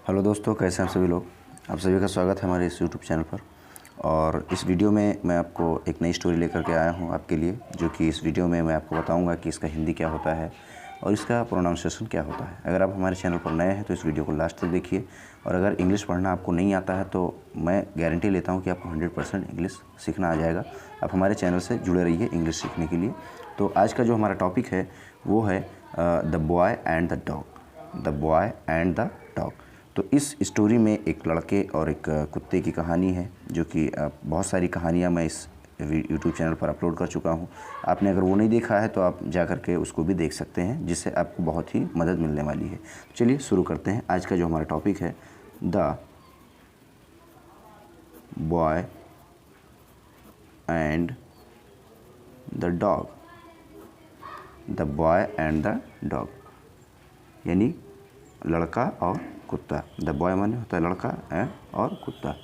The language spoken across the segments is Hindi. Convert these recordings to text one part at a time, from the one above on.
हेलो दोस्तों, कैसे हैं आप सभी लोग। आप सभी का स्वागत है हमारे इस यूट्यूब चैनल पर। और इस वीडियो में मैं आपको एक नई स्टोरी लेकर के आया हूं आपके लिए, जो कि इस वीडियो में मैं आपको बताऊंगा कि इसका हिंदी क्या होता है और इसका प्रोनाउंसिएशन क्या होता है। अगर आप हमारे चैनल पर नए हैं तो इस वीडियो को लास्ट तक देखिए। और अगर इंग्लिश पढ़ना आपको नहीं आता है तो मैं गारंटी लेता हूँ कि आपको 100% इंग्लिश सीखना आ जाएगा। आप हमारे चैनल से जुड़े रहिए इंग्लिश सीखने के लिए। तो आज का जो हमारा टॉपिक है वो है the boy and the dog. The boy and the dog. तो इस स्टोरी में एक लड़के और एक कुत्ते की कहानी है, जो कि बहुत सारी कहानियाँ मैं इस यूट्यूब चैनल पर अपलोड कर चुका हूँ। आपने अगर वो नहीं देखा है तो आप जा कर के उसको भी देख सकते हैं, जिससे आपको बहुत ही मदद मिलने वाली है। चलिए शुरू करते हैं। आज का जो हमारा टॉपिक है the boy and the dog. The boy and the dog यानी लड़का और कुत्ता। द बॉय माने होता है लड़का एंड और कुत्ता।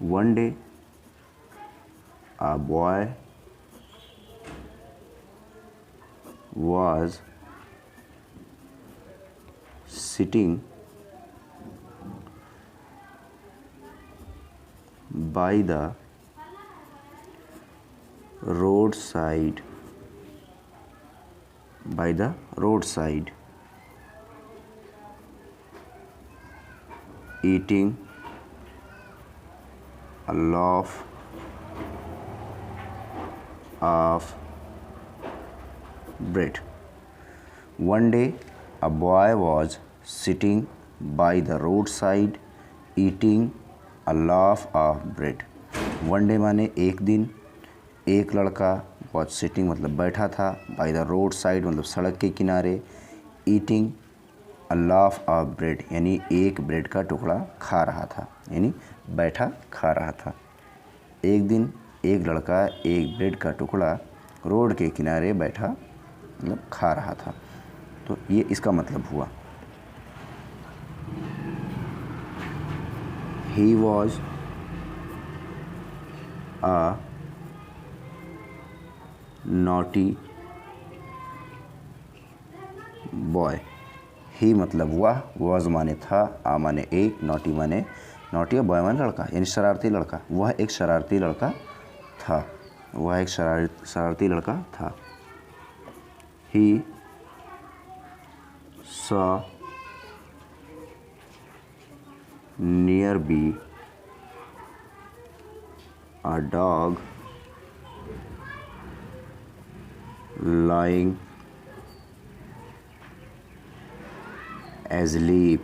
One day a boy was sitting by the roadside eating a loaf of bread. One day a boy was sitting by the roadside eating a loaf of bread. One day माने एक दिन, एक लड़का was sitting मतलब बैठा था, by the roadside मतलब सड़क के किनारे, eating a loaf of bread यानी एक ब्रेड का टुकड़ा खा रहा था, यानी बैठा खा रहा था। एक दिन एक लड़का एक ब्रेड का टुकड़ा रोड के किनारे बैठा मतलब खा रहा था। तो ये इसका मतलब हुआ। He was a naughty boy। ही मतलब वह, was माने था, आ माने एक, नॉटी माने नॉटी और बॉय माने लड़का यानी शरारती लड़का। वह एक शरारती लड़का था। वह एक शरारती लड़का था। He saw nearby a dog lying asleep।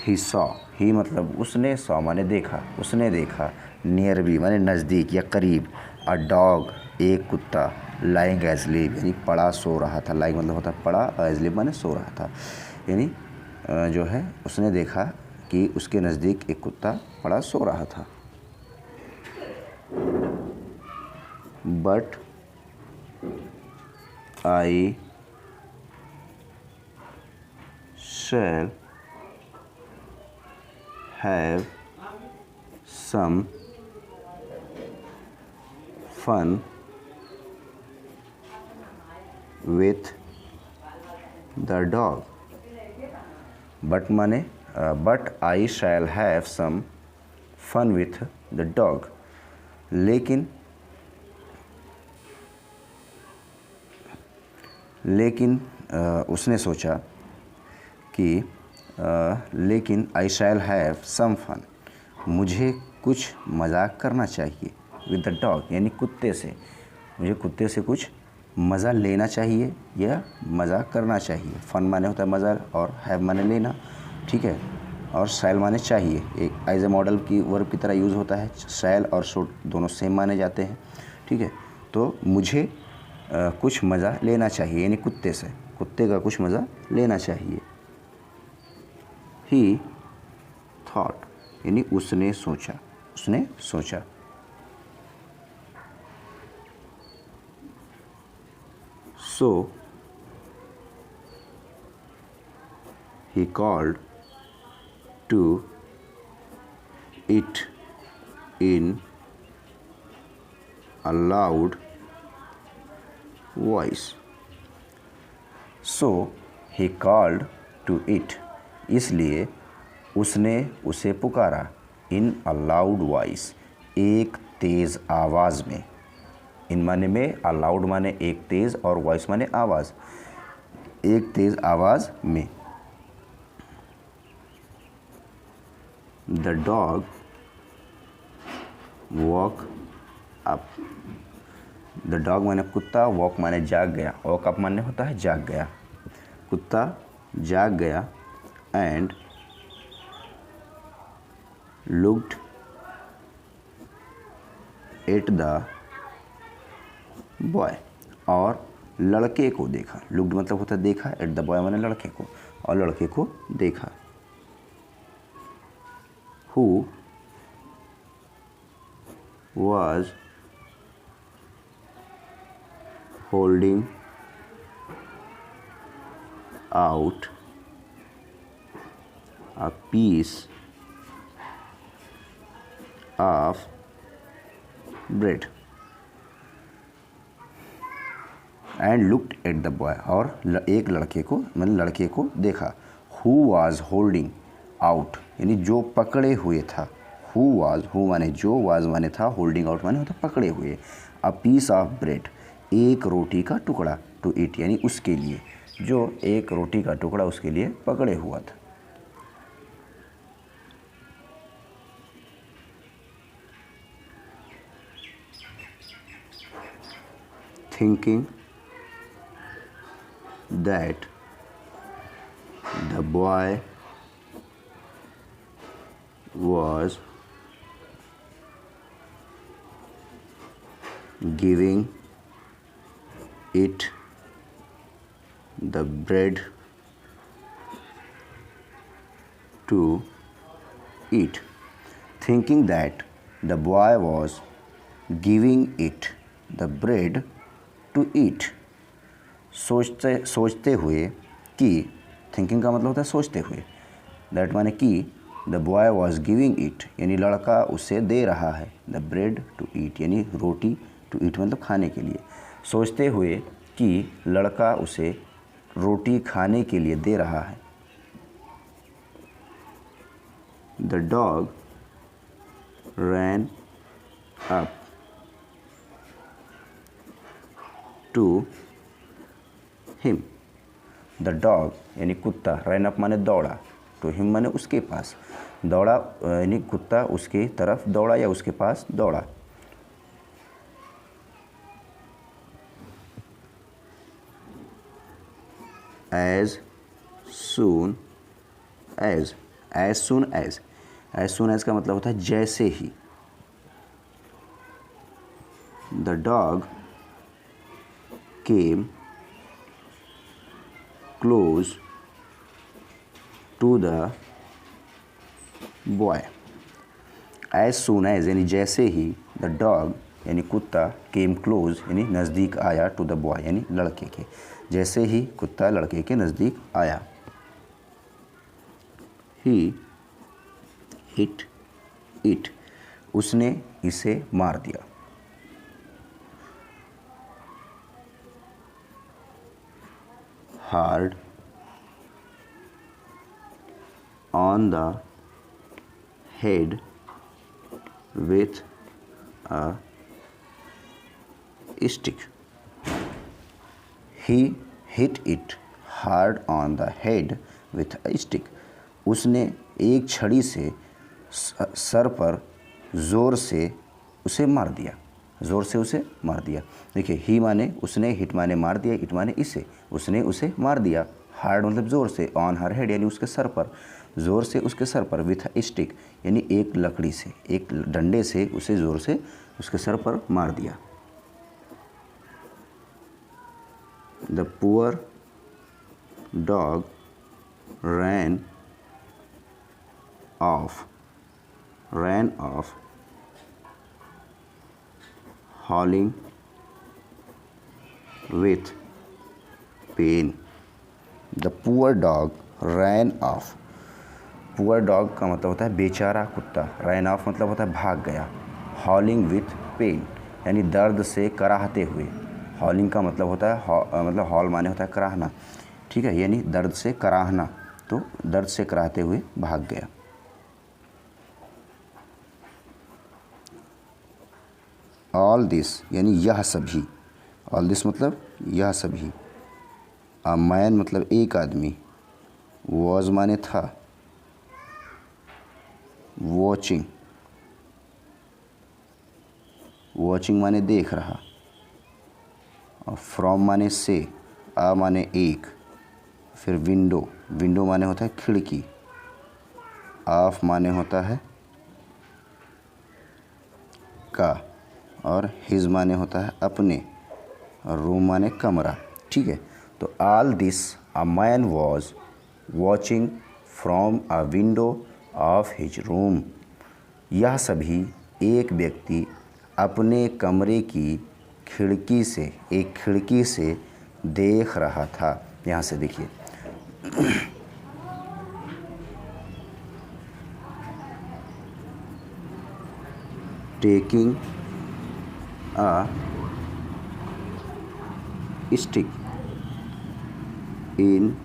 He saw, ही मतलब उसने, saw माने देखा, उसने देखा, nearby माने नज़दीक या करीब, a dog एक कुत्ता, lying asleep यानी पड़ा सो रहा था। lying मतलब होता है पड़ा, asleep माने सो रहा था। यानी जो है उसने देखा कि उसके नज़दीक एक कुत्ता पड़ा सो रहा था। But I shall have some fun with the dog। But माने but I shall have some fun with the dog. लेकिन उसने सोचा कि लेकिन आई शैल हैव सम फन, मुझे कुछ मजाक करना चाहिए विद द डॉग यानी कुत्ते से। मुझे कुत्ते से कुछ मज़ा लेना चाहिए या मजाक करना चाहिए। फ़न माने होता है मज़ा और हैव माने लेना, ठीक है। और शैल माने चाहिए, एक एज ए मॉडल की वर्ब की तरह यूज़ होता है। शैल और शुड दोनों सेम माने जाते हैं, ठीक है। तो मुझे कुछ मज़ा लेना चाहिए यानी कुत्ते से, कुत्ते का कुछ मज़ा लेना चाहिए। ही थॉट यानी उसने सोचा, उसने सोचा। So he called to it in a loud voice। So he called to it, इसलिए उसने उसे पुकारा। इन अ लाउड वॉइस, एक तेज़ आवाज़ में। इन माने में, अ लाउड माने एक तेज़ और वॉइस माने आवाज़, एक तेज़ आवाज़ में। The dog walk up. The dog माने कुत्ता, वॉक माने जाग गया, वॉक अप माने होता है जाग गया। कुत्ता जाग गया and looked at the boy, और लड़के को देखा। लुक्ड मतलब होता है देखा, एट द बॉय माने लड़के को, और लड़के को देखा। Who was holding out a piece of bread and looked at the boy, और एक लड़के को मतलब लड़के को देखा। Who was holding out यानी जो पकड़े हुए था। Who was, who माने जो, was माने था, holding out माने होता पकड़े हुए। A piece of bread, एक रोटी का टुकड़ा, to eat यानी उसके लिए, जो एक रोटी का टुकड़ा उसके लिए पकड़े हुआ था। Thinking that the boy was giving it the bread to eat. Thinking that the boy was giving it the bread to eat. सोचते हुए कि, थिंकिंग का मतलब होता है सोचते हुए, दैट माने कि the boy was giving it यानी लड़का उसे दे रहा है, द ब्रेड टू ईट यानी रोटी, टू ईट मतलब खाने के लिए। सोचते हुए कि लड़का उसे रोटी खाने के लिए दे रहा है। The dog ran up to him. The dog यानी कुत्ता, रैन अप माने दौड़ा, टू हिम माने उसके पास, दौड़ा यानी कुत्ता उसके तरफ दौड़ा या उसके पास दौड़ा। As soon as, as soon as, as soon as का मतलब होता है जैसे ही। The dog came close to the boy. As soon as यानी जैसे ही, द डॉग यानी कुत्ता, केम क्लोज यानी नज़दीक आया, टू द बॉय यानी लड़के के, जैसे ही कुत्ता लड़के के नज़दीक आया। ही हिट इट, उसने इसे मार दिया। Hard on the head with a stick. He hit it hard on the head with a stick, उसने एक छड़ी से सर पर ज़ोर से उसे मार दिया, ज़ोर से उसे मार दिया। देखिए, ही माने उसने, हिट माने मार दिया, इट माने इसे, उसने उसे मार दिया। हार्ड मतलब ज़ोर से, ऑन हर हेड यानी उसके सर पर, ज़ोर से उसके सर पर, विथ अ स्टिक यानी एक लकड़ी से, एक डंडे से उसे ज़ोर से उसके सर पर मार दिया। The poor dog ran off, howling with pain. The poor dog ran off. Poor dog का मतलब होता है बेचारा कुत्ता, रैन ऑफ मतलब होता है भाग गया, हॉलिंग विथ पेन यानी दर्द से कराहते हुए। हॉलिंग का मतलब होता है मतलब हॉल माने होता है कराहना, ठीक है, यानी दर्द से कराहना, तो दर्द से कराहते हुए भाग गया। ऑल दिस यानी यह सभी, ऑल दिस मतलब यह सभी। अ मैन मतलब एक आदमी, वॉज माने था, वॉचिंग, वॉचिंग माने देख रहा, और फ्रॉम माने से, आ माने एक, फिर विंडो, विंडो माने होता है खिड़की, ऑफ माने होता है का, और हिज माने होता है अपने, और रूम माने कमरा। ठीक है, तो all this a man was watching from a window of his room. यह सभी एक व्यक्ति अपने कमरे की खिड़की से, एक खिड़की से देख रहा था। यहाँ से देखिए, taking a stick in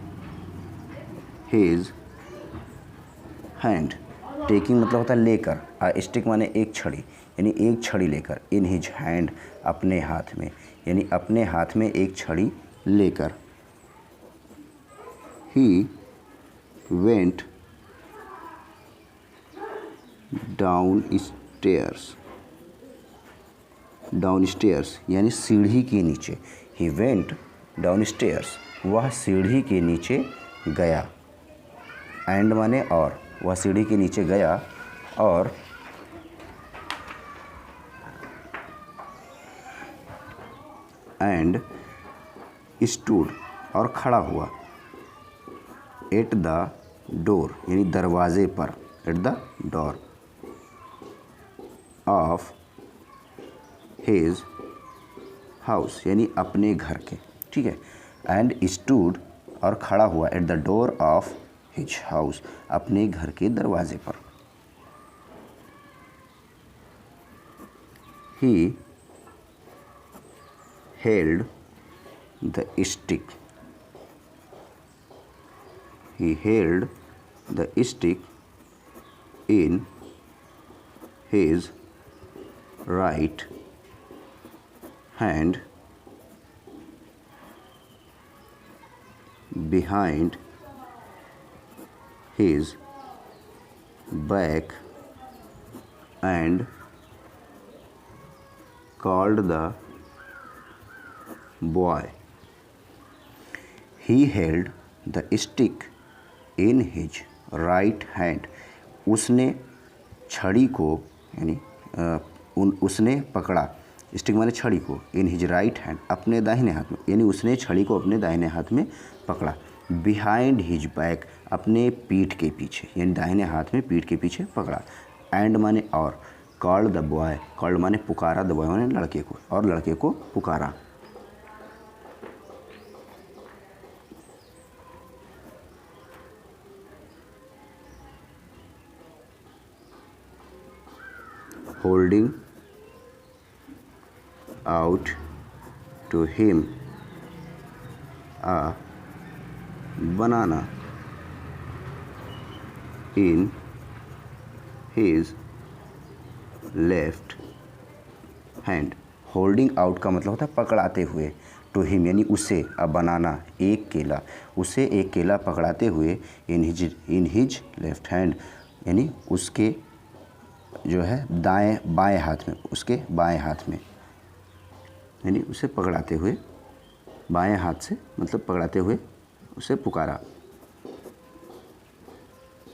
his hand. Taking मतलब होता है लेकर, आ स्टिक माने एक छड़ी, यानी एक छड़ी लेकर, इन हिज हैंड अपने हाथ में, यानी अपने हाथ में एक छड़ी लेकर। He went down stairs, down stairs यानी सीढ़ी के नीचे। ही वेंट डाउन स्टेयर्स, वह सीढ़ी के नीचे गया। एंड माने और, वह सीढ़ी के नीचे गया और एंड स्टूड और खड़ा हुआ, एट द डोर यानी दरवाजे पर, at the door of his house यानी अपने घर के। ठीक है, एंड स्टूड और खड़ा हुआ, at the door of his house अपने घर के दरवाजे पर। He held the stick, he held the stick in his right hand behind his back and called the boy. He held the stick in his right hand. उसने छड़ी को यानी उसने पकड़ा, स्टिक माने छड़ी को, इन हिज राइट हैंड अपने दाहिने हाथ में, यानी उसने छड़ी को अपने दाहिने हाथ में पकड़ा। बिहाइंड हिज बैक अपने पीठ के पीछे, यानी दाहिने हाथ में पीठ के पीछे पकड़ा। एंड माने और, कॉल्ड द बॉय, कॉल्ड माने पुकारा, द बॉय माने लड़के को, और लड़के को पुकारा। holding out to him a banana in his left hand. Holding out का मतलब होता है पकड़ाते हुए, टू हिम यानी उसे, अ बनाना एक केला, उसे एक केला पकड़ाते हुए, इन हिज लेफ्ट हैंड यानी उसके जो है दाएं बाएं हाथ में, उसके बाएं हाथ में, यानी उसे पकड़ाते हुए बाएं हाथ से, मतलब पकड़ाते हुए उसे पुकारा।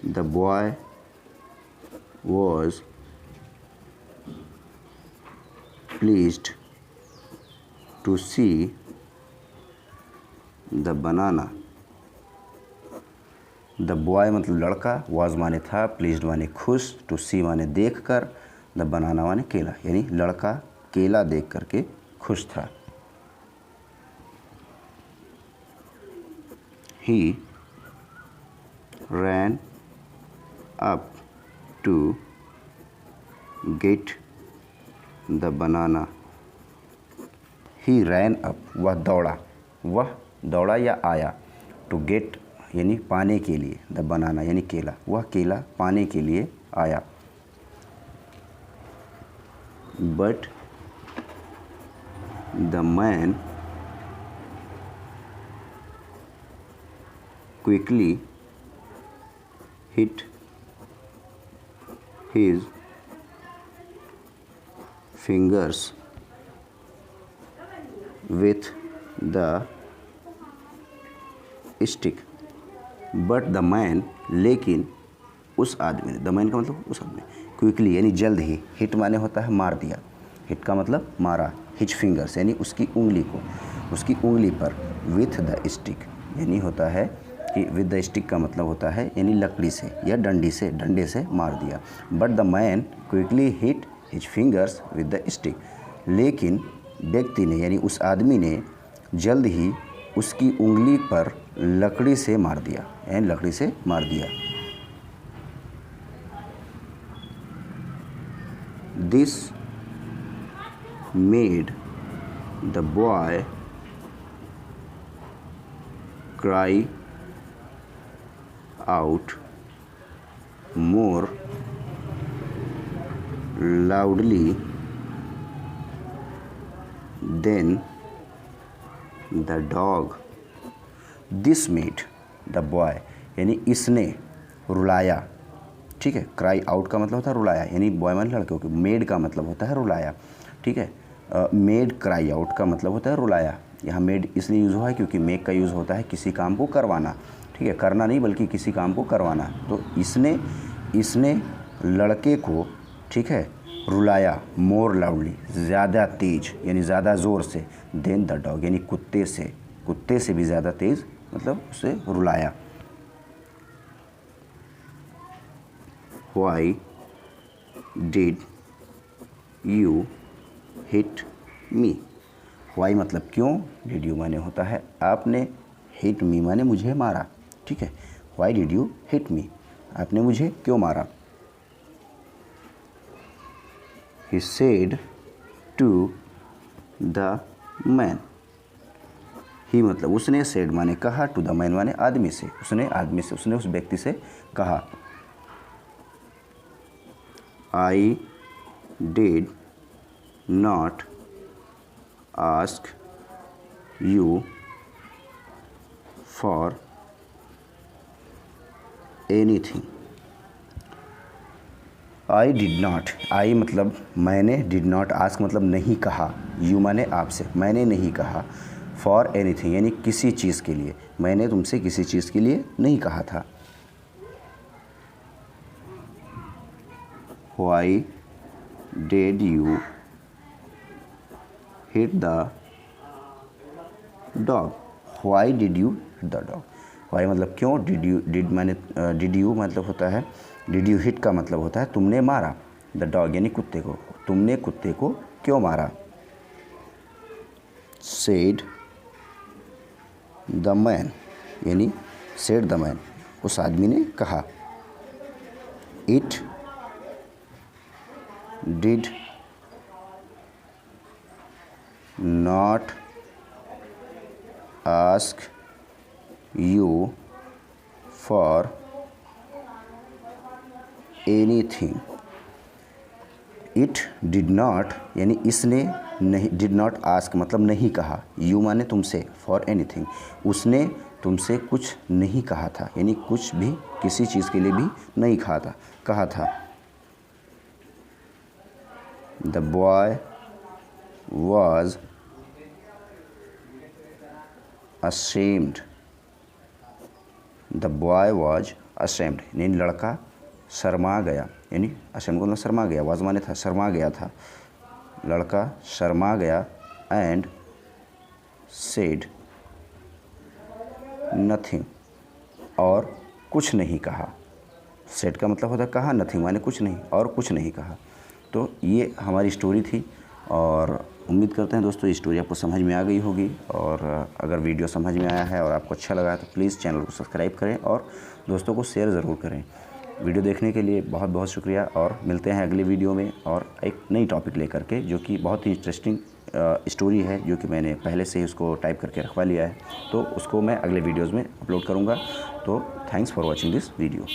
The boy was pleased to see the banana. The boy मतलब लड़का, वॉज माने था, प्लीज्ड माने खुश, टू सी माने देख कर, द बनाना माने केला, यानी लड़का केला देख करके खुश था। He ran up to get the banana. He ran up वह दौड़ा या आया, टू गेट यानी पाने के लिए, द बनाना यानी केला, वह केला पाने के लिए आया। But the man quickly hit his fingers with the stick. But the man, लेकिन उस आदमी ने, द मैन का मतलब उस आदमी, क्विकली यानी जल्द ही, हिट माने होता है मार दिया, हिट का मतलब मारा, हिज फिंगर्स यानी उसकी उंगली को, उसकी उंगली पर, विथ द स्टिक यानी होता है कि विद द स्टिक का मतलब होता है यानी लकड़ी से या डंडी से, डंडे से मार दिया। But the man quickly hit his fingers with the stick, लेकिन व्यक्ति ने यानी उस आदमी ने जल्द ही उसकी उंगली पर लकड़ी से मार दिया, यानी लकड़ी से मार दिया। This made the boy cry out more loudly than the dog. This made the boy यानी इसने रुलाया, ठीक है। क्राई आउट का मतलब होता है रुलाया, यानी बॉय मान लड़के को, मेड का मतलब होता है रुलाया, ठीक है। मेड क्राई आउट का मतलब होता है रुलाया। यहाँ मेड इसलिए यूज़ हुआ है क्योंकि मेक का यूज़ होता है किसी काम को करवाना, ठीक है, करना नहीं बल्कि किसी काम को करवाना। तो इसने लड़के को, ठीक है, रुलाया, मोर लाउडली ज़्यादा तेज यानी ज़्यादा ज़ोर से, देन द डॉग यानी कुत्ते से भी ज़्यादा तेज़, मतलब उसे रुलाया। Why did you hit me? Why मतलब क्यों, did you माने होता है आपने, hit me माने मुझे मारा, ठीक है। Why did you hit me? आपने मुझे क्यों मारा। He said to the man. ही मतलब उसने, said माने कहा, to the man माने आदमी से, उसने उस व्यक्ति से कहा। I did not ask you for anything. I did not, I मतलब मैंने, did not ask मतलब नहीं कहा, you माने आपसे, मैंने नहीं कहा, for anything यानी किसी चीज़ के लिए, मैंने तुमसे किसी चीज़ के लिए नहीं कहा था। Why did you hit the dog? Why did you hit the dog? Why मतलब क्यों, did माने did you मतलब होता है, did you hit का मतलब होता है तुमने मारा, the dog यानी कुत्ते को, तुमने कुत्ते को क्यों मारा। said the man यानी said the man उस आदमी ने कहा। it did not ask you for anything. It did not यानी इसने नहीं, did not ask मतलब नहीं कहा, you माने तुमसे, for anything उसने तुमसे कुछ नहीं कहा था, यानी कुछ भी, किसी चीज़ के लिए भी नहीं कहा था। The boy was ashamed. The boy was ashamed यानी लड़का शर्मा गया, यानी ashamed मतलब शर्मा गया, was माने था शर्मा गया था, लड़का शर्मा गया। and said nothing और कुछ नहीं कहा। said का मतलब होता है कहा, nothing माने कुछ नहीं, और कुछ नहीं कहा। तो ये हमारी स्टोरी थी और उम्मीद करते हैं दोस्तों ये स्टोरी आपको समझ में आ गई होगी। और अगर वीडियो समझ में आया है और आपको अच्छा लगा है तो प्लीज़ चैनल को सब्सक्राइब करें और दोस्तों को शेयर ज़रूर करें। वीडियो देखने के लिए बहुत बहुत शुक्रिया और मिलते हैं अगले वीडियो में और एक नई टॉपिक लेकर के, जो कि बहुत ही इंटरेस्टिंग स्टोरी है, जो कि मैंने पहले से ही उसको टाइप करके रखवा लिया है। तो उसको मैं अगले वीडियोज़ में अपलोड करूँगा। तो thanks for watching this video.